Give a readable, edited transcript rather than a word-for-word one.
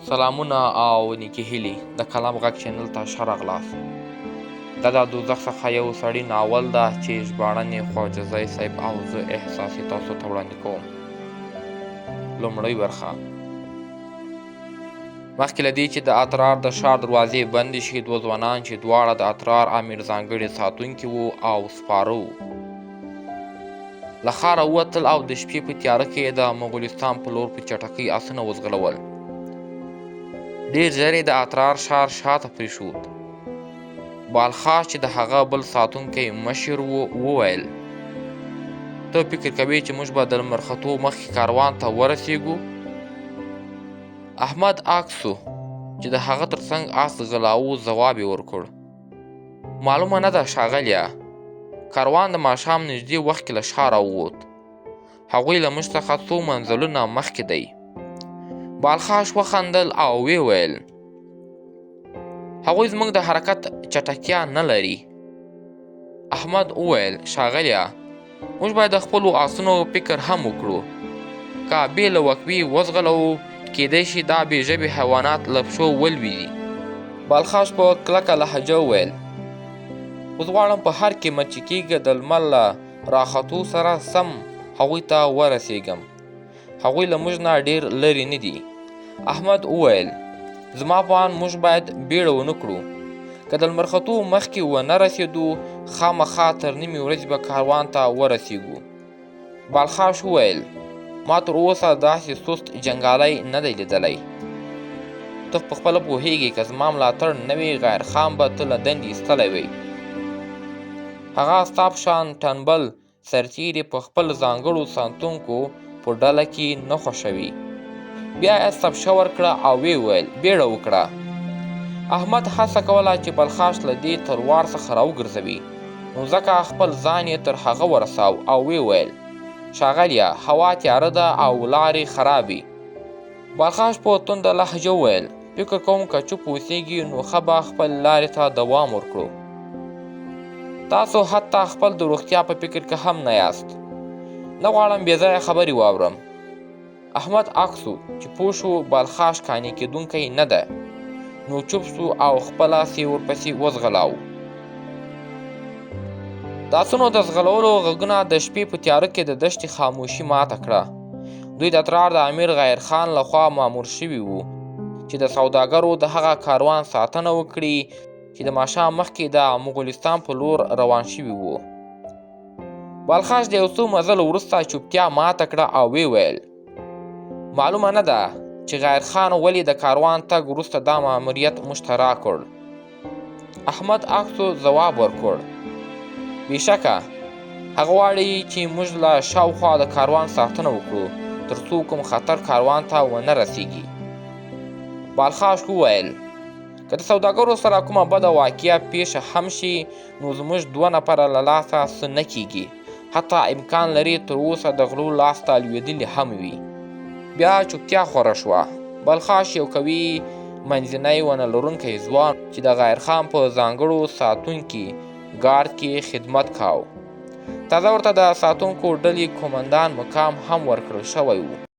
سلامونه او نیکې هیلې د کلام غږ چینل ته ښه راغلاست. دا د دوزخ څخه یو سړی ناول ده چې ژباړن یې خواجه ځای صاحب او زه احساسي تاسو ته وړاندې کوم. لومړۍ برخه. مخکې له دې چې د اترار د ښار دروازې بندې شي، دوه ځوانان چې دواړه د اترار امیر ځانګړي ساتونکي وو او سپاره وو له ښاره ووتل او د شپې په تیاره کې د مغولستان په لور په چټکۍ آسونه وځغلول. ډېر ژر یې د اترار ښار شاته پرېښود. بالخاص چې د هغه بل ساتونکی مشر وویل: ته فکر کوې چې موږ به د لمرختو مخکې کاروان ته ورسېږو؟ احمد اکسو چې د هغه ترڅنګ آس غلاوه ځواب یې ورکړ: معلومه نه ده ښاغلیه، کاروان د ماښام نږدې وخت کې له ښاره ووت. هغوی له موږ څخه څو منزلونه مخکې دی. بالخاش وخندل او ویې ویل: هغوی زموږ د حرکت چټکتیا نه لري. احمد وویل: ښاغلیه، موږ باید د خپلو آسونو فکر هم وکړو. که بې له وقفې وځغلوو، کیدای شي دا بې ژبې حیوانات له پښو ولوېږي. بالخاش په کلکه لهجه وویل: اوس غواړم په هر قیمت چې کېږي د لمر له راختو سره سم هغوی ته ورسېږم. هغوی له موږ نه ډېر لرې نه دي. احمد وویل: زما په اند موږ باید بیړه ونه کړو. که د لمرختو مخکې ونه رسېدو، خامخا تر نیمې ورځې به کاروان ته ورسېږو. بالخاش وویل: ما تر اوسه داسې سست جنګالی نه دی لیدلی. ته پخپله پوهېږې که زما ملاتړ نه وي، غیر خان به ته له دندې ایستلی وی. هغه ستا په شان ټنبل سرتېري په خپل ځانګړو ساتونکو په ډله کې نه خوښوي. بیا یې سبشه ورکړه او ویې ویل: بیړه وکړه. احمد هڅه کوله چې بلخاش له دې تروار څخه راوګرځوي، نو ځکه خپل ځان یې تر هغه ورساو او ویې ویل: ښاغلیه، هوا تیاره ده او لارې خرابې. بلخاش په تنده لهجه وویل: فکر کوم که چوپ اوسېږي نو ښه به خپل لارې ته دوام ورکړو. تاسو حتی خپل د روغتیا په فکر کې هم نه یاست. نه غواړم بې ځایه خبرې واورم. احمد اکسو چې پوه شو بالخاش قانع کېدونکی نه ده، نو چوپ سو او خپل آس یې ورپسې وځغلاوه. د آسونو د ځغلولو غږونه د شپې په تیاره کې د دښتې خاموشي ماته کړه. دوی د اترار د امیر غیر خان لخوا مامور شوي وو چې د سوداګرو د هغه کاروان ساتنه وکړي چې د ماښام مخکې د مغولستان په لور روان شوي وو. بالخاش د یو څو مزل وروسته چوپتیا ماته کړه او ویې ویل: معلومه نه ده چې غیر خان ولې د کاروان تګ وروسته دا ماموریت موږ ته راکړ. احمد اکسو ځواب ورکړ: بېشکه هغه غواړي چې موږ له شاوخوا د کاروان ساتنه وکړو تر څو کوم خطر کاروان ته ونه رسېږي. بالخاش وویل: که د سوداګرو سره کومه بده واقعه پیښه هم شي، نو زموږ دوه نفره له لاسه څه نه کېږي. حتی امکان لري تر اوسه د غلو لاس ته لوېدلي هم وي. بیا چوپتیا خوره شوه. بالخاش یو قوي منځنی ونه لرونکی ځوان چې د غیر خان په ځانګړو ساتونکي ګارد کې خدمت کاوه. تازه ورته د ساتونکو ډلې قومندان مقام هم ورکړل شوی و.